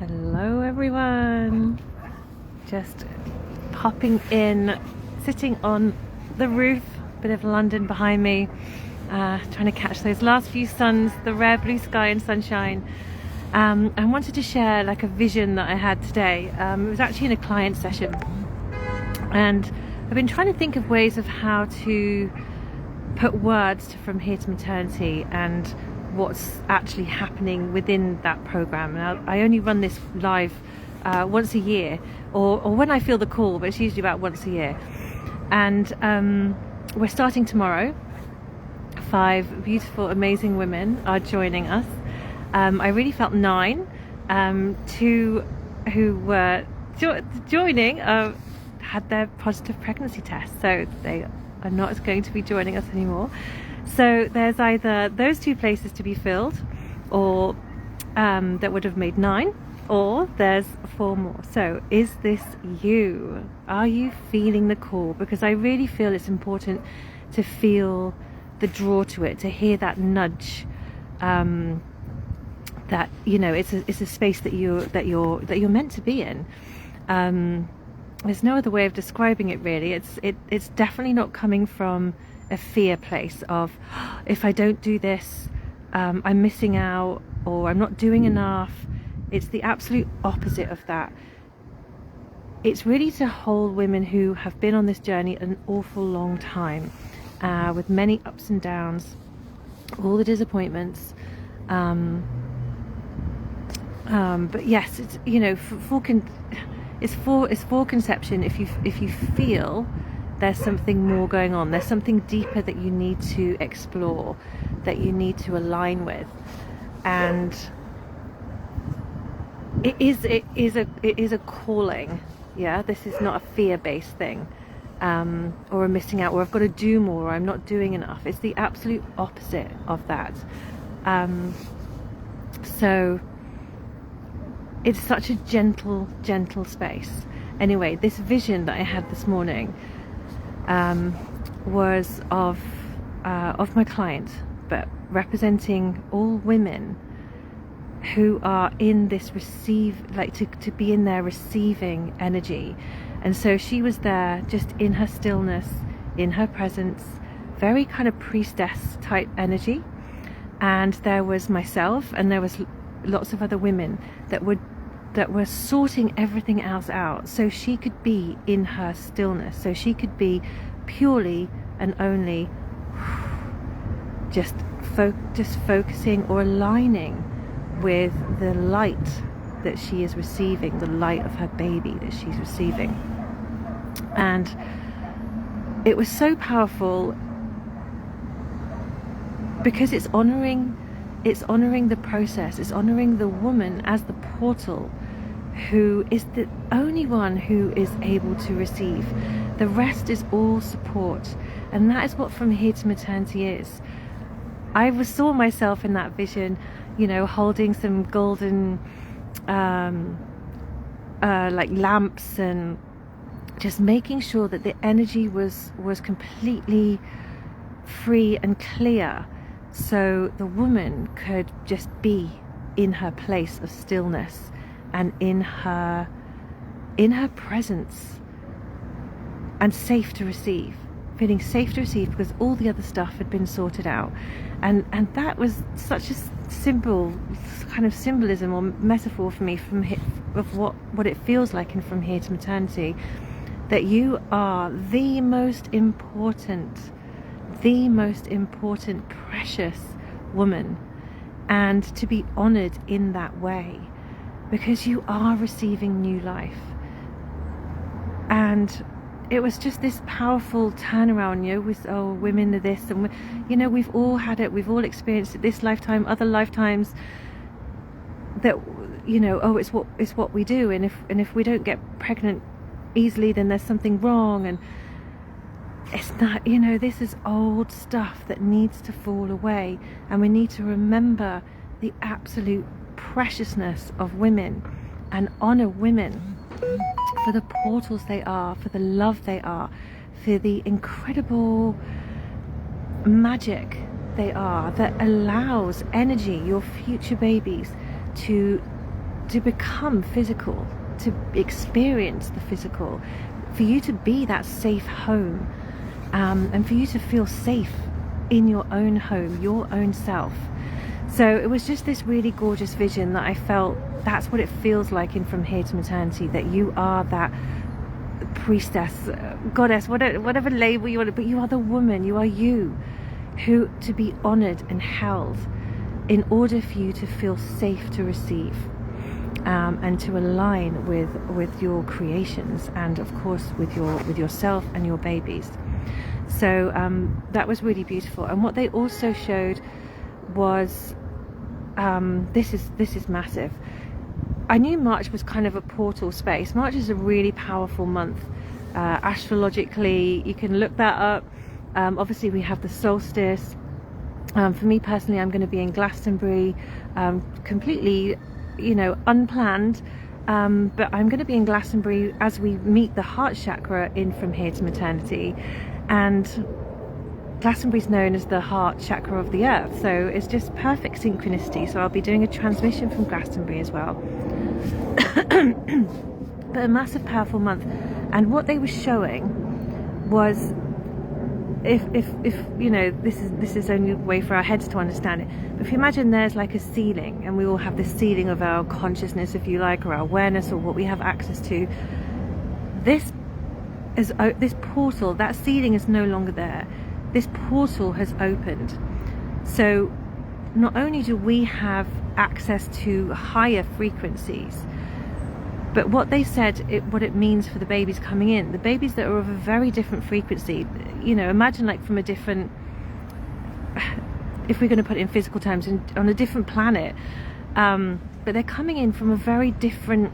Hello everyone, just popping in, sitting on the roof, bit of London behind me, trying to catch those last few suns, the rare blue sky and sunshine. I wanted to share like a vision that I had today. It was actually in a client session, and I've been trying to think of ways of how to put words to From Here to Maternity and what's actually happening within that program. And I only run this live once a year, or when I feel the call, but it's usually about once a year. And we're starting tomorrow. 5 beautiful, amazing women are joining us. I really felt 9. 2 who were joining had their positive pregnancy test, so they are not going to be joining us anymore. So there's either those 2 places to be filled, or that would have made 9, or there's 4 more. So is this you? Are you feeling the call? Because I really feel it's important to feel the draw to it, to hear that nudge, that it's a space that you're meant to be in. There's no other way of describing it really. It's definitely not coming from a fear place of, if I don't do this, I'm missing out, or I'm not doing enough. It's the absolute opposite of that. It's really to hold women who have been on this journey an awful long time, with many ups and downs, all the disappointments. But yes, it's it's for conception. If you feel there's something more going on, there's something deeper that you need to explore, that you need to align with, and it is a calling. Yeah, this is not a fear-based thing, or a missing out, or I've got to do more, or I'm not doing enough. It's the absolute opposite of that. So it's such a gentle space. Anyway, this vision that I had this morning was of my client, but representing all women who are in this to be in their receiving energy. And so she was there, just in her stillness, in her presence, very kind of priestess type energy. And there was myself, and there was lots of other women that were sorting everything else out, so she could be in her stillness, so she could be purely and only just focusing or aligning with the light that she is receiving, the light of her baby that she's receiving. And it was so powerful because it's honoring the process, it's honoring the woman as the portal, who is the only one who is able to receive. The rest is all support, and that is what From Here to Maternity is. I saw myself in that vision, holding some golden like lamps, and just making sure that the energy was completely free and clear, so the woman could just be in her place of stillness and in her presence, and safe to receive, feeling safe to receive, because all the other stuff had been sorted out. And that was such a simple kind of symbolism or metaphor for me of what it feels like in From Here to Maternity, that you are the most important, precious woman, and to be honored in that way, because you are receiving new life. And it was just this powerful turnaround, with women are this, and we've all had it, we've all experienced it, this lifetime, other lifetimes, that it's what we do, and if we don't get pregnant easily, then there's something wrong. And it's not, this is old stuff that needs to fall away, and we need to remember the absolute preciousness of women and honor women for the portals they are, for the love they are, for the incredible magic they are, that allows energy, your future babies, to to become physical, to experience the physical, for you to be that safe home, and for you to feel safe in your own home, your own self. So it was just this really gorgeous vision that I felt that's what it feels like in From Here to Maternity, that you are that priestess, goddess, whatever label you want, but you are the woman, you are you, who to be honored and held in order for you to feel safe to receive, and to align with your creations, and of course with yourself and your babies. So that was really beautiful. And what they also showed was this is massive. I knew March was kind of a portal space. March is a really powerful month astrologically. You can look that up. Obviously we have the solstice. For me personally, I'm going to be in Glastonbury, completely, unplanned, but I'm going to be in Glastonbury as we meet the heart chakra in From Here to Maternity. And Glastonbury is known as the heart chakra of the earth, so it's just perfect synchronicity. So I'll be doing a transmission from Glastonbury as well. But a massive powerful month. And what they were showing was, if this is only a way for our heads to understand it, but if you imagine there's like a ceiling, and we all have this ceiling of our consciousness, if you like, or our awareness, or what we have access to, this portal, that ceiling is no longer there. This portal has opened. So not only do we have access to higher frequencies, but what they said, what it means for the babies coming in, the babies that are of a very different frequency, imagine like from a different, if we're going to put it in physical terms, on a different planet, but they're coming in from a very different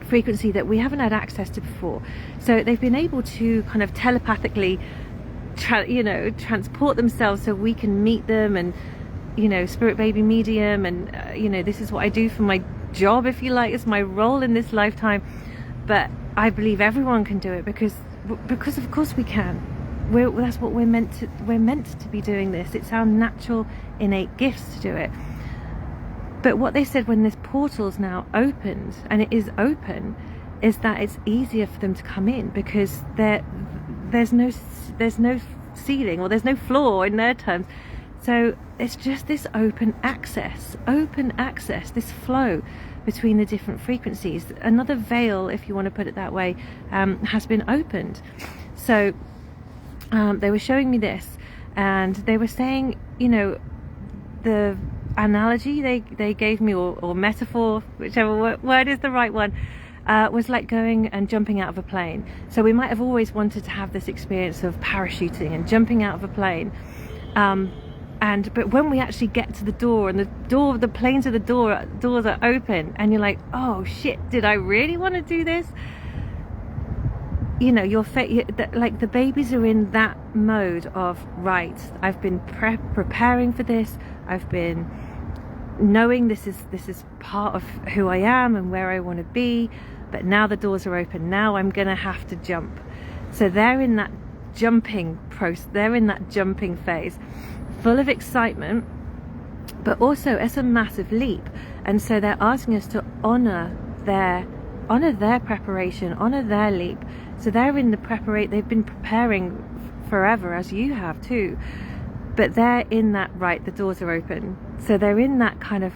frequency that we haven't had access to before. So they've been able to kind of telepathically transport themselves so we can meet them, and spirit baby medium, and this is what I do for my job, if you like. It's my role in this lifetime, but I believe everyone can do it, because of course we can. That's what we're meant to be doing this. It's our natural innate gifts to do it. But what they said when this portal's now opened, and it is open, is that it's easier for them to come in, because there's no ceiling, or there's no floor in their terms. So it's just this open access, this flow between the different frequencies. Another veil, if you want to put it that way, has been opened. So they were showing me this, and they were saying, the analogy they gave me, or metaphor, whichever word is the right one, was like going and jumping out of a plane. So we might have always wanted to have this experience of parachuting and jumping out of a plane, but when we actually get to the door, and the planes of the doors are open, and you're like, oh shit, did I really want to do this? Like the babies are in that mode of, right, I've been preparing for this, I've been knowing this is part of who I am and where I want to be, but now the doors are open, now I'm gonna have to jump. So they're in that jumping process, they're in that jumping phase, full of excitement, but also it's a massive leap. And so they're asking us to honor their preparation, honor their leap. So they're in the they've been preparing forever, as you have too, but they're in that, right, the doors are open. So they're in that kind of,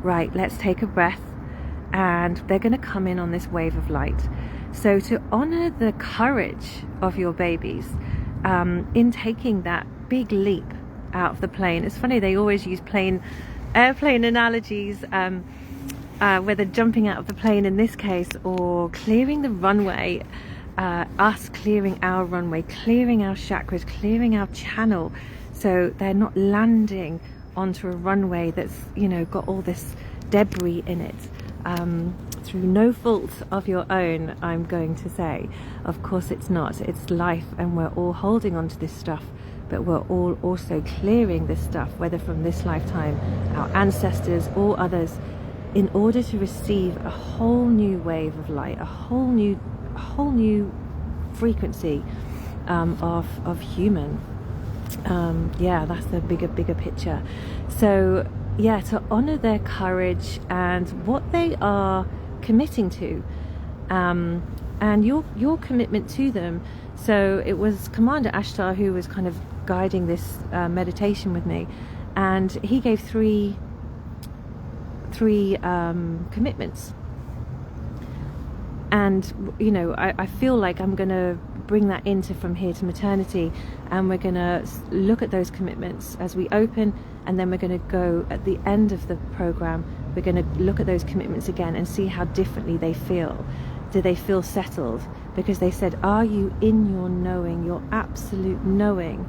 right, let's take a breath, and they're going to come in on this wave of light. So to honor the courage of your babies in taking that big leap out of the plane. It's funny, they always use airplane analogies, whether jumping out of the plane in this case, or clearing the runway, us clearing our runway, clearing our chakras, clearing our channel, so they're not landing onto a runway that's got all this debris in it, through no fault of your own, I'm going to say. Of course it's not, it's life, and we're all holding on to this stuff, but we're all also clearing this stuff, whether from this lifetime, our ancestors or others, in order to receive a whole new wave of light, a whole new frequency of human. Yeah, that's the bigger picture. So yeah, to honor their courage and what they are committing to, and your commitment to them. So it was Commander Ashtar who was kind of guiding this meditation with me, and he gave three commitments. And you know, I feel like I'm gonna bring that into From Here to Maternity, and we're gonna look at those commitments as we open, and then we're gonna go at the end of the program, we're gonna look at those commitments again and see how differently they feel. Do they feel settled? Because they said, are you in your knowing, your absolute knowing,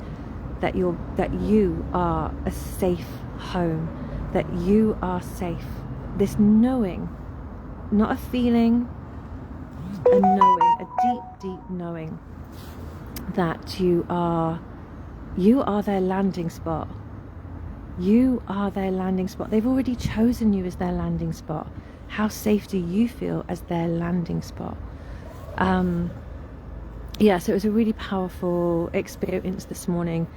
that you are a safe home, that you are safe? This knowing, not a feeling, a knowing, a deep knowing that you are their landing spot. You are their landing spot. They've already chosen you as their landing spot. How safe do you feel as their landing spot? Yeah, so it was a really powerful experience this morning.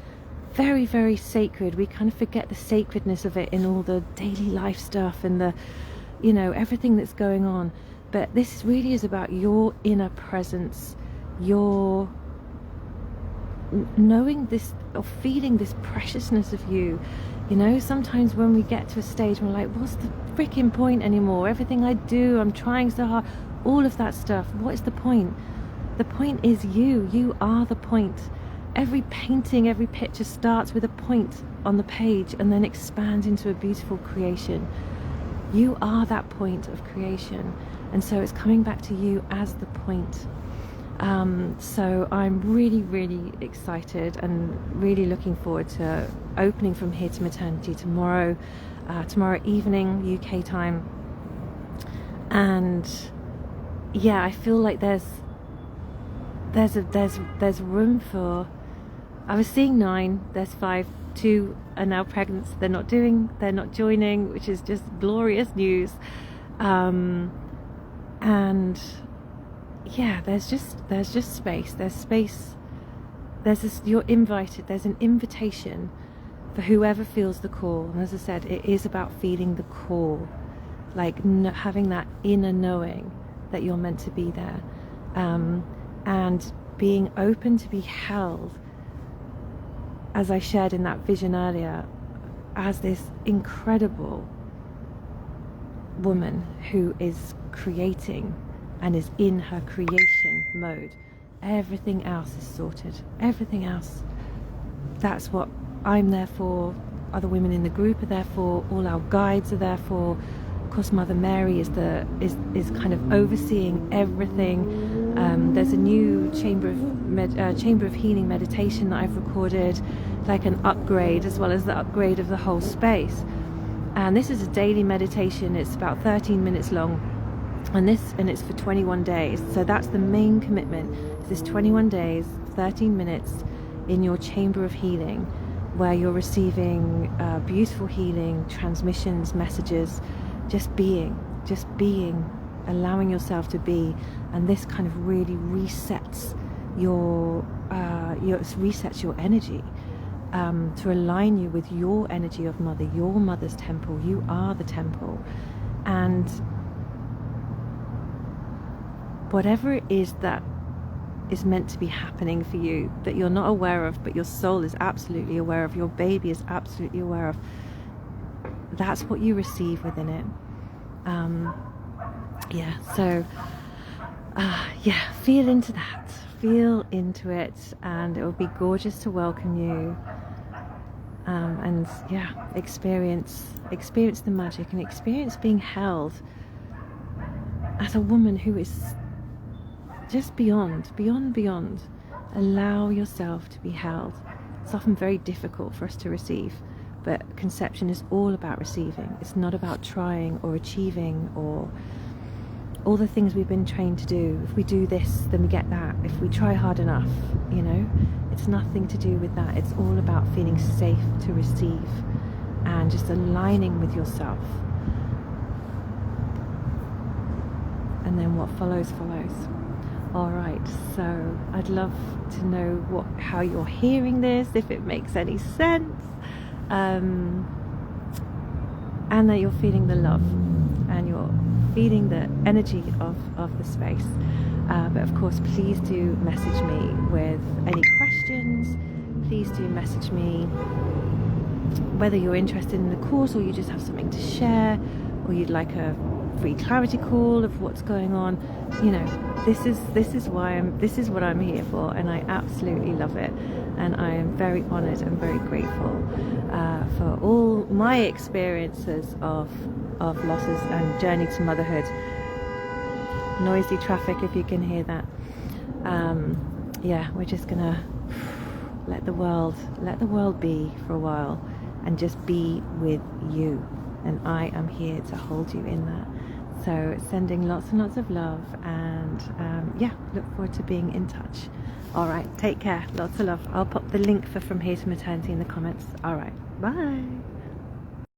Very, very sacred. We kind of forget the sacredness of it in all the daily life stuff and the, you know, everything that's going on. But this really is about your inner presence, your knowing this, or feeling this preciousness of you. You know, sometimes when we get to a stage, we're like, what's the freaking point anymore? Everything I do, I'm trying so hard, all of that stuff. What is the point? The point is you. You are the point. Every painting, every picture starts with a point on the page and then expands into a beautiful creation. You are that point of creation. And so it's coming back to you as the point. So I'm really, really excited and really looking forward to opening From Here to Maternity tomorrow evening UK time. And yeah, I feel like there's room for, I was seeing 9, there's 5, 2 are now pregnant, so they're not joining, which is just glorious news. And yeah, there's just space. There's space. You're invited. There's an invitation for whoever feels the call. And as I said, it is about feeling the call, like having that inner knowing that you're meant to be there, and being open to be held, as I shared in that vision earlier, as this incredible woman who is creating and is in her creation mode. Everything else is sorted. Everything else. That's what I'm there for. Other women in the group are there for. All our guides are there for. Of course, Mother Mary is kind of overseeing everything. There's a new chamber of healing meditation that I've recorded, like an upgrade, as well as the upgrade of the whole space. And this is a daily meditation. It's about 13 minutes long. And it's for 21 days. So that's the main commitment. This 21 days, 13 minutes in your chamber of healing, where you're receiving beautiful healing, transmissions, messages, just being, allowing yourself to be. And this kind of really resets your energy, to align you with your energy of mother, your mother's temple. You are the temple. And whatever it is that is meant to be happening for you, that you're not aware of, but your soul is absolutely aware of, your baby is absolutely aware of, that's what you receive within it. Feel into that. Feel into it, and it will be gorgeous to welcome you. Experience the magic, and experience being held as a woman who is just beyond. Allow yourself to be held. It's often very difficult for us to receive, but conception is all about receiving. It's not about trying or achieving or all the things we've been trained to do. If we do this, then we get that. If we try hard enough, it's nothing to do with that. It's all about feeling safe to receive and just aligning with yourself. And then what follows. All right, so I'd love to know how you're hearing this, if it makes any sense. and that you're feeling the love and you're feeling the energy of the space. But of course, please do message me with any questions. Please do message me whether you're interested in the course or you just have something to share, or you'd like a free clarity call of what's going on. You know, this is what I'm here for, and I absolutely love it, and I am very honored and very grateful for all my experiences of losses and journey to motherhood. Noisy traffic, if you can hear that. Yeah, we're just gonna let the world be for a while and just be with you, and I am here to hold you in that. So sending lots and lots of love, and yeah, look forward to being in touch. All right, take care, lots of love. I'll pop the link for From Here to Maternity in the comments. All right, bye.